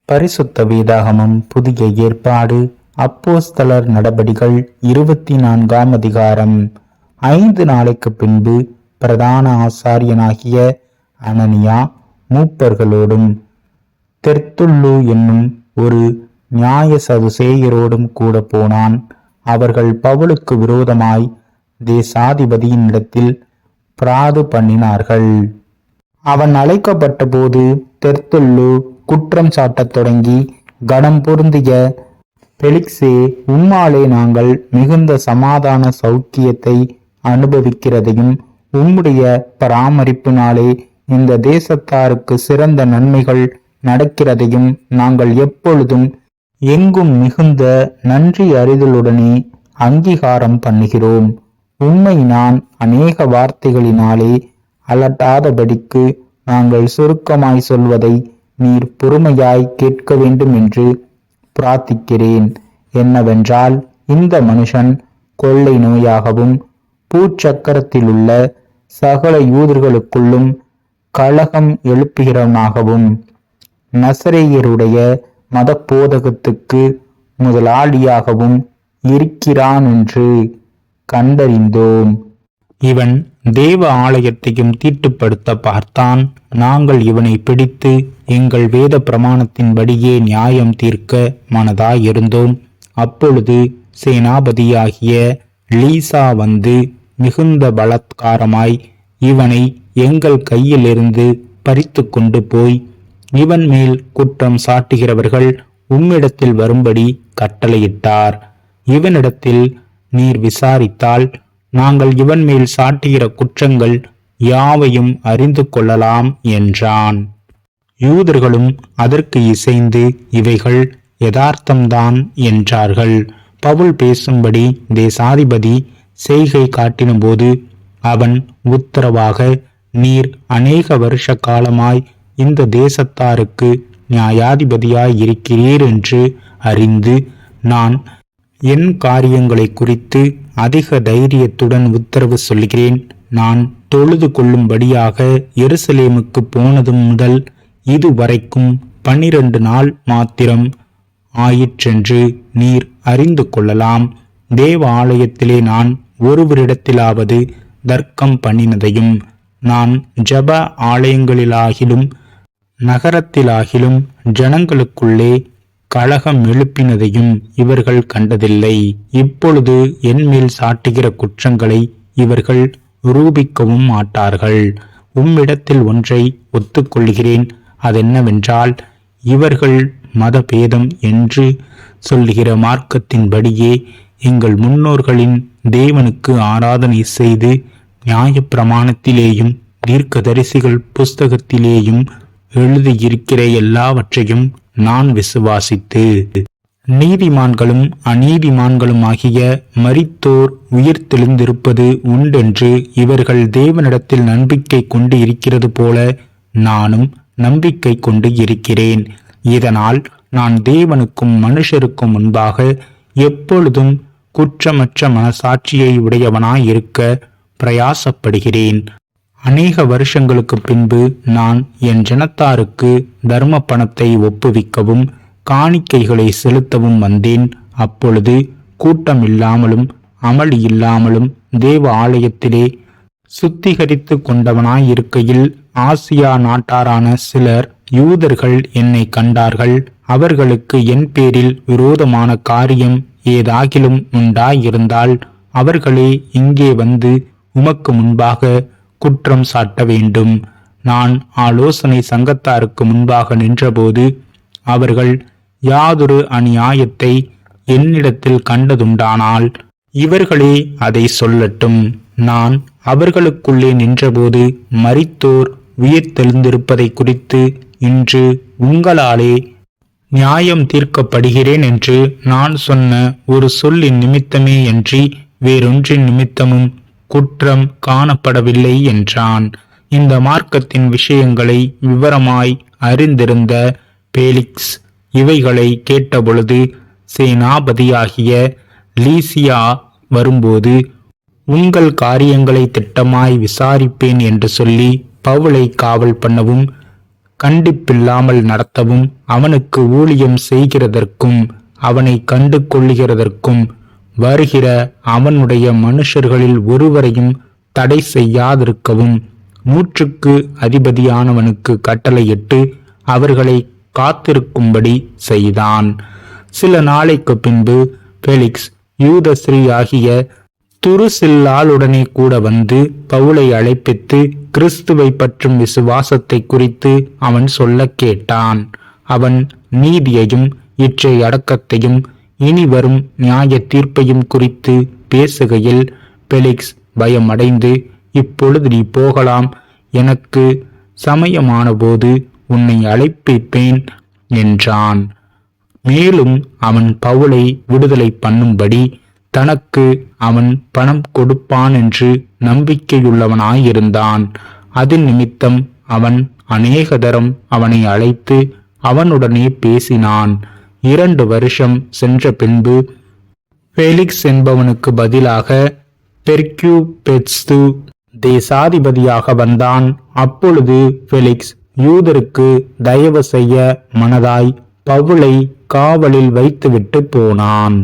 பரிசுத்த வேதாகமம் புதிய ஏற்பாடு அப்போஸ்தலர் நடபடிகள் 24ஆம் அதிகாரம். 5 நாளைக்கு பின்பு பிரதான ஆசாரியனாகிய அனனியா மூப்பர்களோடும் தெர்த்துல்லு என்னும் ஒரு நியாய சதுசேயரோடும் கூட போனான். அவர்கள் பவுலுக்கு விரோதமாய் தேசாதிபதியினிடத்தில் பிராது பண்ணினார்கள். அவன் அழைக்கப்பட்ட போது தெர்த்துல்லு குற்றம் சாட்டத் தொடங்கி, கனம் பொருந்திய பெலிக்ஸே, உம்மாலே நாங்கள் மிகுந்த சமாதான சௌக்கியத்தை அனுபவிக்கிறதையும் உம்முடைய பராமரிப்பினாலே இந்த தேசத்தாருக்கு சிறந்த நன்மைகள் நடக்கிறதையும் நாங்கள் எப்பொழுதும் எங்கும் மிகுந்த நன்றி அறிதலுடனே அங்கீகாரம் பண்ணுகிறோம். உம்மை நான் அநேக வார்த்தைகளினாலே அலட்டாதபடிக்கு நாங்கள் சுருக்கமாய் சொல்வதை நீர் பொறுமையாய் கேட்க வேண்டும் என்று பிரார்த்திக்கிறேன். என்னவென்றால், இந்த மனுஷன் கொள்ளை நோயாகவும் பூச்சக்கரத்திலுள்ள சகல யூதர்களுக்குள்ளும் கலகம் எழுப்புகிறவனாகவும் நசரேயருடைய மதபோதகத்துக்கு முதலாளியாகவும் இருக்கிறான் என்று கண்டறிந்தோம். இவன் தேவ ஆலயத்தையும் தீட்டுப்படுத்த பார்த்தான். நாங்கள் இவனை பிடித்து எங்கள் வேத பிரமாணத்தின்படியே நியாயம் தீர்க்க மனதாயிருந்தோம். அப்பொழுது சேனாபதியாகிய லீசா வந்து மிகுந்த பலாத்காரமாய் இவனை எங்கள் கையிலிருந்து பறித்து கொண்டு போய், இவன் மேல் குற்றம் சாட்டுகிறவர்கள் உம்மிடத்தில் வரும்படி கட்டளையிட்டார். இவனிடத்தில் நீர் விசாரித்தால் நாங்கள் இவன் மேல் சாட்டுகிற குற்றங்கள் யாவையும் அறிந்து கொள்ளலாம் என்றான். யூதர்களும் அதற்கு இசைந்து இவைகள் யதார்த்தம்தான் என்றார்கள். பவுல் பேசும்படி தேசாதிபதி செய்கை காட்டினபோது அவன் உத்தரவாக, நீர் அநேக வருஷ காலமாய் இந்த தேசத்தாருக்கு நியாயாதிபதியாய் இருக்கிறீர் என்று அறிந்து நான் என் காரியங்களை குறித்து அதிக தைரியத்துடன் உத்தரவு சொல்கிறேன். நான் தொழுது கொள்ளும்படியாக எருசலேமுக்கு போனது முதல் இதுவரைக்கும் 12 நாள் மாத்திரம் ஆயிற்றென்று நீர் அறிந்து கொள்ளலாம். தேவ ஆலயத்திலே நான் ஒருவரிடத்திலாவது தர்க்கம் பண்ணினதையும், நான் ஜப ஆலயங்களிலாகிலும் நகரத்திலாகிலும் ஜனங்களுக்குள்ளே கலகம் எழுப்பினதையும் இவர்கள் கண்டதில்லை. இப்பொழுது என் மேல் சாட்டுகிற குற்றங்களை இவர்கள் ரூபிக்கவும் மாட்டார்கள். உம்மிடத்தில் ஒன்றை ஒத்துக்கொள்கிறேன். அதென்னவென்றால், இவர்கள் மதபேதம் என்று சொல்லுகிற மார்க்கத்தின்படியே எங்கள் முன்னோர்களின் தேவனுக்கு ஆராதனை செய்து நியாயப்பிரமாணத்திலேயும் தீர்க்கதரிசிகள் புஸ்தகத்திலேயும் எழுதியிருக்கிற எல்லாவற்றையும் நான் விசுவாசித்து, நீதிமான்களும் அநீதிமான்களும் ஆகிய மரித்தோர் உயிர்த்தெழுந்திருப்பது உண்டென்று இவர்கள் தேவனிடத்தில் நம்பிக்கை கொண்டு இருக்கிறது போல நானும் நம்பிக்கை கொண்டு இருக்கிறேன். இதனால் நான் தேவனுக்கும் மனுஷருக்கும் முன்பாக எப்பொழுதும் குற்றமற்ற மனசாட்சியை உடையவனாயிருக்க பிரயாசப்படுகிறேன். அநேக வருஷங்களுக்கு பின்பு நான் என் ஜனத்தாருக்கு தர்ம பணத்தை ஒப்புவிக்கவும் காணிக்கைகளை செலுத்தவும் வந்தேன். அப்பொழுது கூட்டம் இல்லாமலும் அமளி இல்லாமலும் தேவ ஆலயத்திலே சுத்திகரித்து கொண்டவனாயிருக்கையில் ஆசியா நாட்டாரான சிலர் யூதர்கள் என்னை கண்டார்கள். அவர்களுக்கு என் பேரில் விரோதமான காரியம் ஏதாகிலும் உண்டாயிருந்தால் அவர்களே இங்கே வந்து உமக்கு முன்பாக குற்றம் சாட்ட வேண்டும். நான் ஆலோசனை சங்கத்தாருக்கு முன்பாக நின்றபோது அவர்கள் யாதொரு அநியாயத்தை என்னிடத்தில் கண்டதுண்டானால் இவர்களே அதை சொல்லட்டும். நான் அவர்களுக்குள்ளே நின்றபோது மரித்தோர் உயிர்த்தெழுந்திருப்பதை குறித்து இன்று உங்களாலே நியாயம் தீர்க்கப்படுகிறேன் என்று நான் சொன்ன ஒரு சொல்லின் நிமித்தமே அன்றி வேறொன்றின் நிமித்தமும் குற்றம் காணப்படவில்லை என்றான். இந்த மார்க்கத்தின் விஷயங்களை விவரமாய் அறிந்திருந்த பேலிக்ஸ் இவைகளை கேட்டபொழுது சேனாபதியாகிய லீசியா வரும்போது உங்கள் காரியங்களை திட்டமாய் விசாரிப்பேன் என்று சொல்லி பவுலை காவல் பண்ணவும் கண்டிப்பில்லாமல் நடத்தவும் அவனுக்கு ஊழியம் செய்கிறதற்கும் அவனை கண்டு கொள்ளுகிறதற்கும் வருகிற அவனுடைய மனுஷர்களில் ஒருவரையும் தடை செய்யாதிருக்கவும் 100க்கு அதிபதியானவனுக்கு கட்டளையிட்டு அவர்களை காத்திருக்கும்படி செய்தான். சில நாளைக்கு பின்பு பெலிக்ஸ் யூத ஸ்திரீ ஆகிய துருசில்லாளுடனே கூட வந்து பவுலை அழைப்பித்து கிறிஸ்துவை பற்றும் விசுவாசத்தை குறித்து அவன் சொல்ல கேட்டான். அவன் நீதியையும் இச்சை அடக்கத்தையும் இனி வரும் நியாய தீர்ப்பையும் குறித்து பேசுகையில் பெலிக்ஸ் பயமடைந்து, இப்பொழுது நீ போகலாம், எனக்கு சமயமான போது உன்னை அழைப்பிப்பேன் என்றான். மேலும் அவன் பவுலை விடுதலை பண்ணும்படி தனக்கு அவன் பணம் கொடுப்பான் என்று நம்பிக்கையுள்ளவனாயிருந்தான். அதன் நிமித்தம் அவன் அநேக தரம் அவனை அழைத்து அவனுடனே பேசினான். 2 வருஷம் சென்ற பின்பு பெலிக்ஸ் என்பவனுக்கு பதிலாக பெர்க்யூபெஸ்து தேசாதிபதியாக வந்தான். அப்பொழுது பெலிக்ஸ் யூதருக்கு தயவு செய்ய மனதாய் பவுலை காவலில் வைத்துவிட்டு போனான்.